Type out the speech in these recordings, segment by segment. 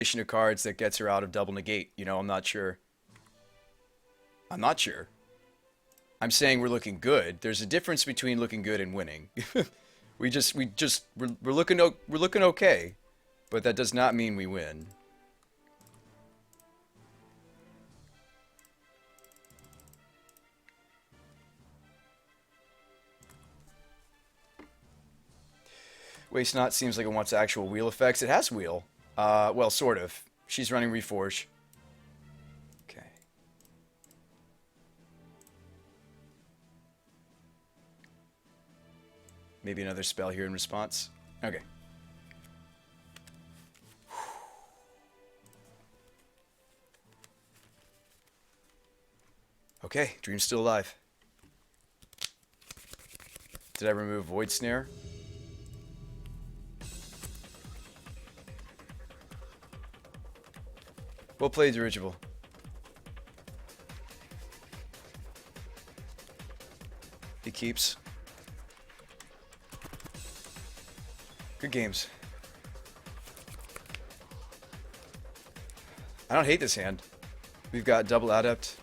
of cards that gets her out of double negate. I'm not sure. I'm not sure. I'm saying we're looking good. There's a difference between looking good and winning. We're looking okay, but that does not mean we win. Waste Not seems like it wants actual wheel effects. It has wheel. Well, sort of. She's running Reforge. Okay. Maybe another spell here in response. Okay. Okay, Dream's still alive. Did I remove Void Snare? Well played, Dirigible. He keeps. Good games. I don't hate this hand. We've got double adept.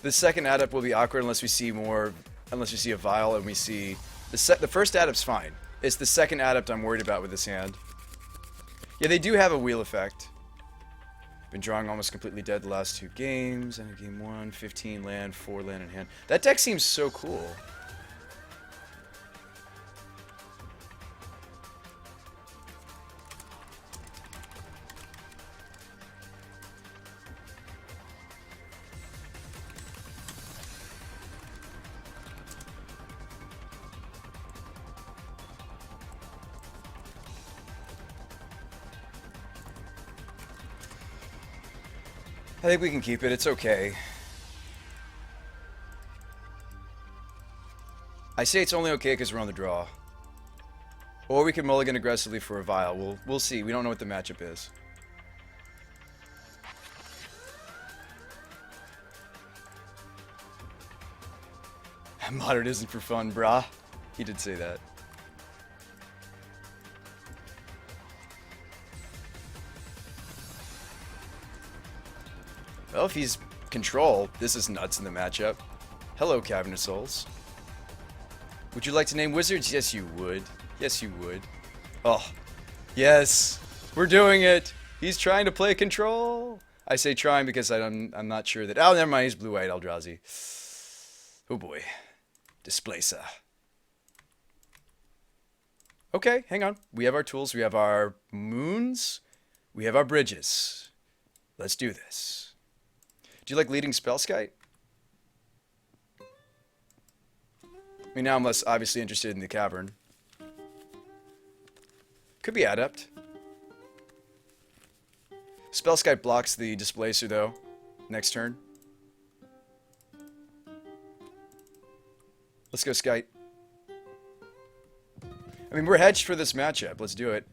The second adept will be awkward unless we see a vial and we see the first adept's fine. It's the second adept I'm worried about with this hand. Yeah, they do have a wheel effect. Been drawing almost completely dead the last 2 games. And game 1, 15 land, 4 land in hand. That deck seems so cool. I think we can keep it. It's okay. I say it's only okay because we're on the draw. Or we can mulligan aggressively for a vial. We'll see. We don't know what the matchup is. Modern isn't for fun, brah. He did say that. Well, if he's control, this is nuts in the matchup. Hello, Cavern of Souls. Would you like to name wizards? Yes, you would. Yes, you would. Oh, yes. We're doing it. He's trying to play control. I say trying because I'm not sure that... Oh, never mind. He's blue-white Eldrazi. Oh, boy. Displacer. Okay, hang on. We have our tools. We have our moons. We have our bridges. Let's do this. Do you like leading Spellskite? I mean, now I'm less obviously interested in the Cavern. Could be Adept. Spellskite blocks the Displacer, though, next turn. Let's go, Skite. I mean, we're hedged for this matchup. Let's do it.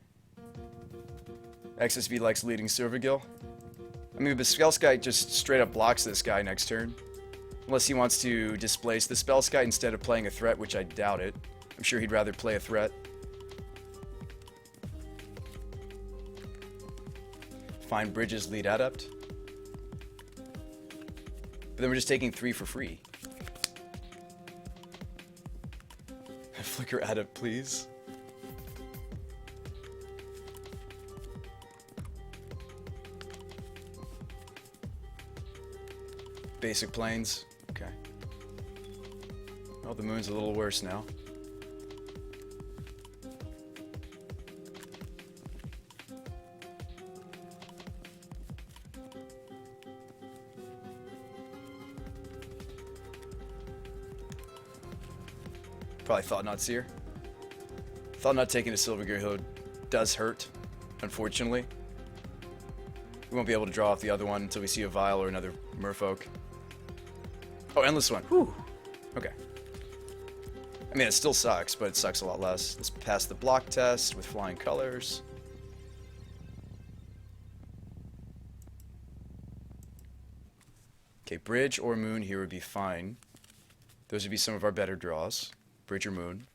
XSV likes leading Silvergill. I mean, the Spellskite just straight up blocks this guy next turn. Unless he wants to displace the Spellskite instead of playing a threat, which I doubt it. I'm sure he'd rather play a threat. Find bridges, lead adept. But then we're just taking 3 for free. Flicker adept, please. Basic planes. Okay. Well, the moon's a little worse now. Probably Thought Not Seer. Thought Not taking a Silvergear Hood does hurt, unfortunately. We won't be able to draw off the other one until we see a Vial or another Merfolk. Oh, Endless One. Whew. Okay. I mean, it still sucks, but it sucks a lot less. Let's pass the block test with flying colors. Okay, Bridge or Moon here would be fine. Those would be some of our better draws. Bridge or Moon.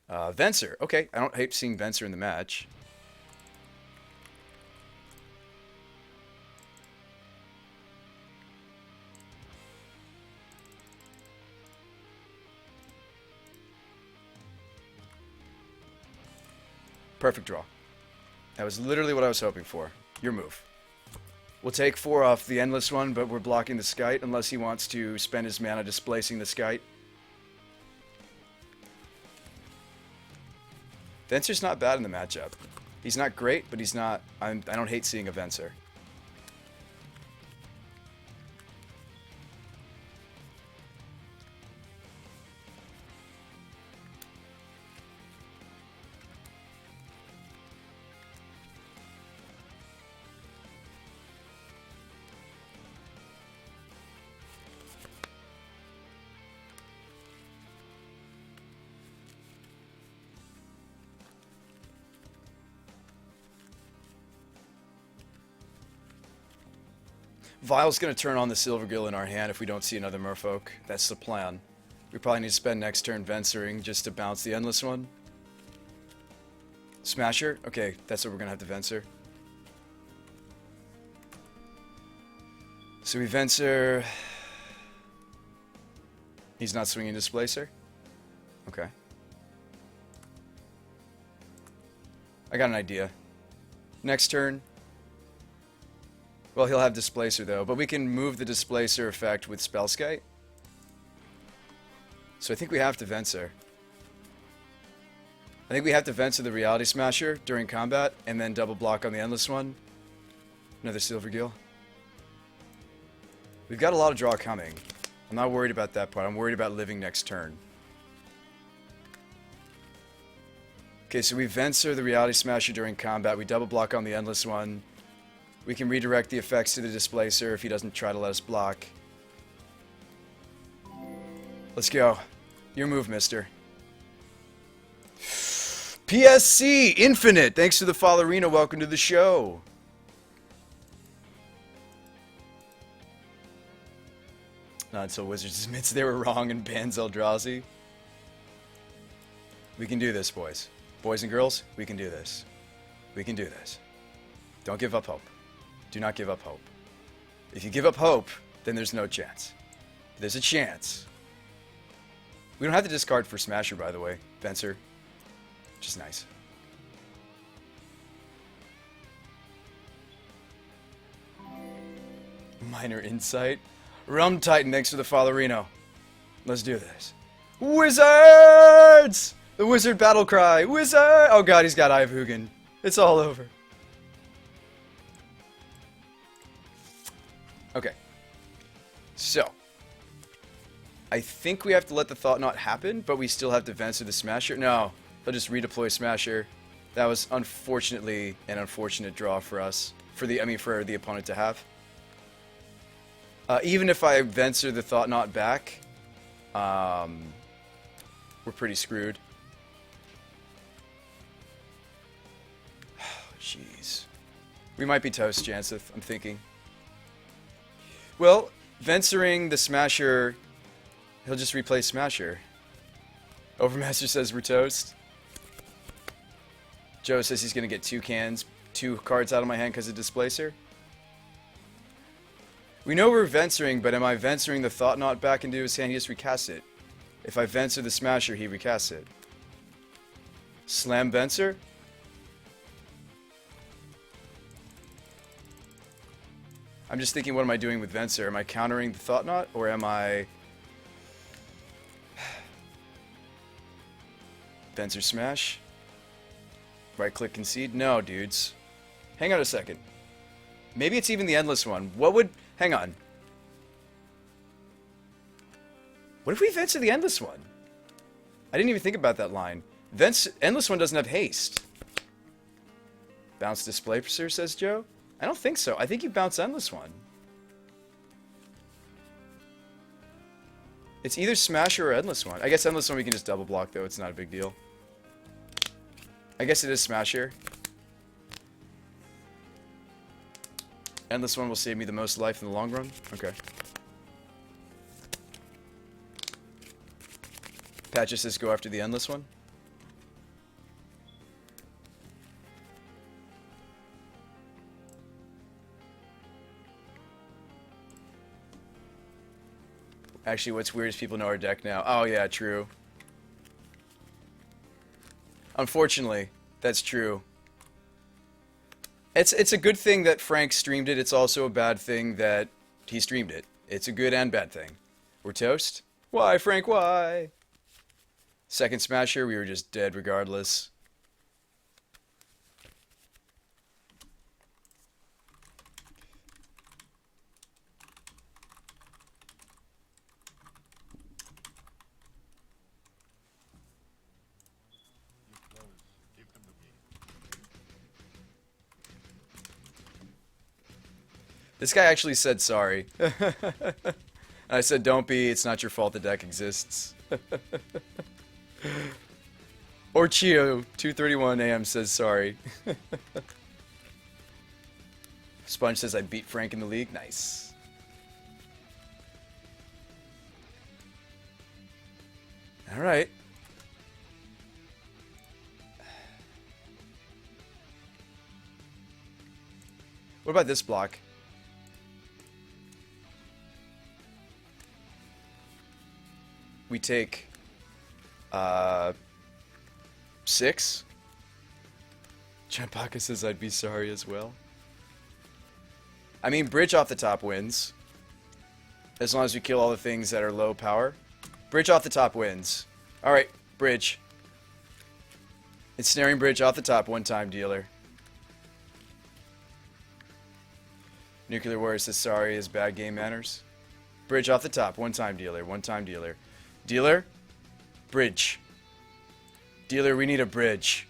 Venser. Okay, I don't hate seeing Venser in the match. Perfect draw. That was literally what I was hoping for. Your move. We'll take 4 off the Endless one, but we're blocking the Skite unless he wants to spend his mana displacing the Skite. Venser's not bad in the matchup. He's not great, but he's not... I don't hate seeing a Venser. Vile's going to turn on the Silvergill in our hand if we don't see another Merfolk. That's the plan. We probably need to spend next turn Vensering just to bounce the Endless one. Smasher? Okay, that's what we're going to have to Venser. So we Venser... He's not swinging Displacer? Okay. I got an idea. Next turn... Well, he'll have Displacer, though, but we can move the Displacer effect with Spellskite. So I think we have to Venser. I think we have to Venser the Reality Smasher during combat, and then double block on the Endless one. Another Silvergill. We've got a lot of draw coming. I'm not worried about that part. I'm worried about living next turn. Okay, so we Venser the Reality Smasher during combat. We double block on the Endless one. We can redirect the effects to the Displacer if he doesn't try to let us block. Let's go. Your move, mister. PSC Infinite! Thanks to the Fallerino. Welcome to the show. Not until Wizards admits they were wrong and bans Eldrazi. We can do this, boys. Boys and girls, we can do this. We can do this. Don't give up hope. Do not give up hope. If you give up hope, then there's no chance. There's a chance. We don't have to discard for Smasher, by the way. Venser. Which is nice. Minor Insight. Rum Titan, thanks for the Fallerino. Let's do this. Wizards! The Wizard battle cry. Wizard! Oh god, he's got Eye of Hugin. It's all over. Okay. So. I think we have to let the Thought Knot happen, but we still have to Venser the Smasher. No. He'll just redeploy Smasher. That was unfortunately an unfortunate draw for us. For the opponent to have. Even if I Venser the Thought Knot back, we're pretty screwed. Jeez. We might be toast, Janseth, I'm thinking. Well, Vensering the Smasher, he'll just replay Smasher. Overmaster says we're toast. Joe says he's going to get 2 cards out of my hand because of Displacer. We know we're Vensering, but am I Vensering the Thought Knot back into his hand? He just recasts it. If I Venser the Smasher, he recasts it. Slam Venser? I'm just thinking, what am I doing with Venser? Am I countering the Thought Knot, or am I... Venser Smash? Right-click Concede? No, dudes. Hang on a second. Maybe it's even the Endless one. What would... Hang on. What if we Venser the Endless one? I didn't even think about that line. Endless one doesn't have haste. Bounce Displacer, says Joe? I don't think so. I think you bounce Endless one. It's either Smasher or Endless one. I guess Endless one we can just double block, though. It's not a big deal. I guess it is Smasher. Endless one will save me the most life in the long run? Okay. Patch says go after the Endless one. Actually, what's weird is people know our deck now. Oh yeah, true. Unfortunately, That's true. It's a good thing that Frank streamed it. It's also a bad thing that he streamed it. It's a good and bad thing. We're toast? Why, Frank, why? Second smasher, we were just dead regardless. This guy actually said sorry. I said, don't be, it's not your fault the deck exists. Or Chio, 2:31 a.m. says sorry. Sponge says I beat Frank in the league. Nice. Alright. What about this block? We take 6. Champaka says I'd be sorry as well. I mean, bridge off the top wins. As long as we kill all the things that are low power. Bridge off the top wins. Alright, bridge. Ensnaring bridge off the top, one-time dealer. Nuclear Warrior says sorry is bad game manners. Bridge off the top, one-time dealer, one-time dealer. Dealer? Bridge. Dealer, we need a bridge.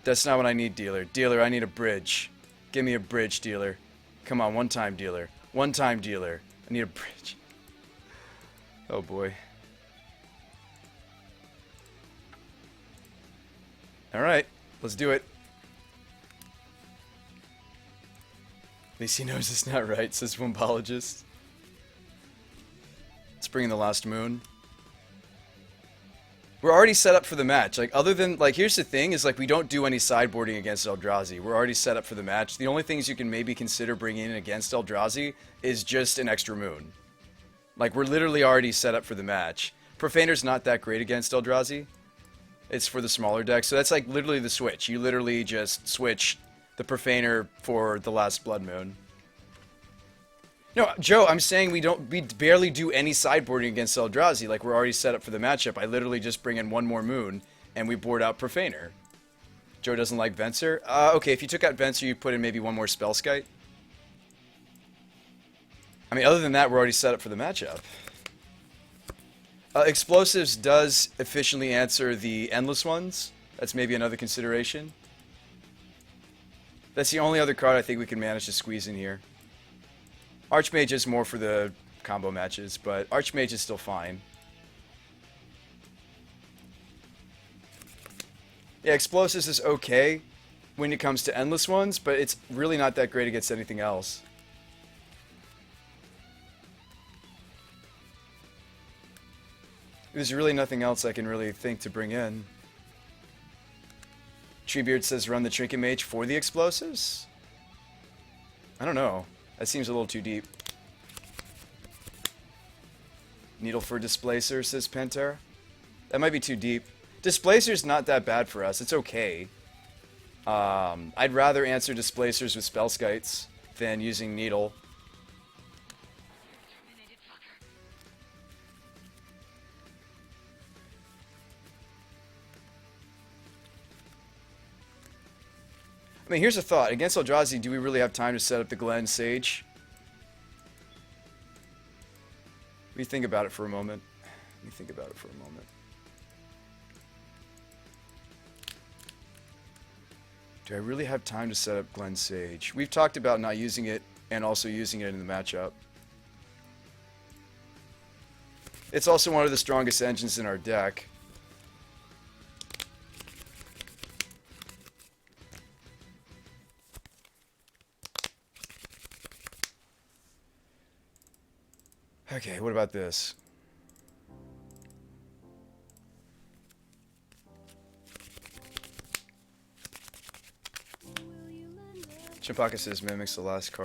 That's not what I need, dealer. Dealer, I need a bridge. Give me a bridge, dealer. Come on, one-time dealer. One-time dealer. I need a bridge. Oh boy. Alright, let's do it. At least he knows it's not right, says Wombologist. Let's bring in the Last Moon. We're already set up for the match. Like, other than, like, here's the thing, is, like, we don't do any sideboarding against Eldrazi. We're already set up for the match. The only things you can maybe consider bringing in against Eldrazi is just an extra moon. Like, we're literally already set up for the match. Profaner's not that great against Eldrazi. It's for the smaller deck, so that's, like, literally the switch. You literally just switch the Profaner for the last Blood Moon. No, Joe, I'm saying we barely do any sideboarding against Eldrazi. Like, we're already set up for the matchup. I literally just bring in one more moon, and we board out Profaner. Joe doesn't like Venser? Okay, if you took out Venser, you put in maybe one more Spellskite. I mean, other than that, we're already set up for the matchup. Explosives does efficiently answer the Endless ones. That's maybe another consideration. That's the only other card I think we can manage to squeeze in here. Archmage is more for the combo matches, but Archmage is still fine. Yeah, Explosives is okay when it comes to Endless ones, but it's really not that great against anything else. There's really nothing else I can really think to bring in. Treebeard says run the Trinket Mage for the Explosives? I don't know. That seems a little too deep. Needle for Displacer, says Pantera. That might be too deep. Displacer's not that bad for us. It's okay. I'd rather answer Displacers with Spellskites than using Needle. I mean, here's a thought. Against Eldrazi, do we really have time to set up the Glen Sage? Let me think about it for a moment. Do I really have time to set up Glen Sage? We've talked about not using it and also using it in the matchup. It's also one of the strongest engines in our deck. Okay, what about this? Chimpaka says mimics the last card.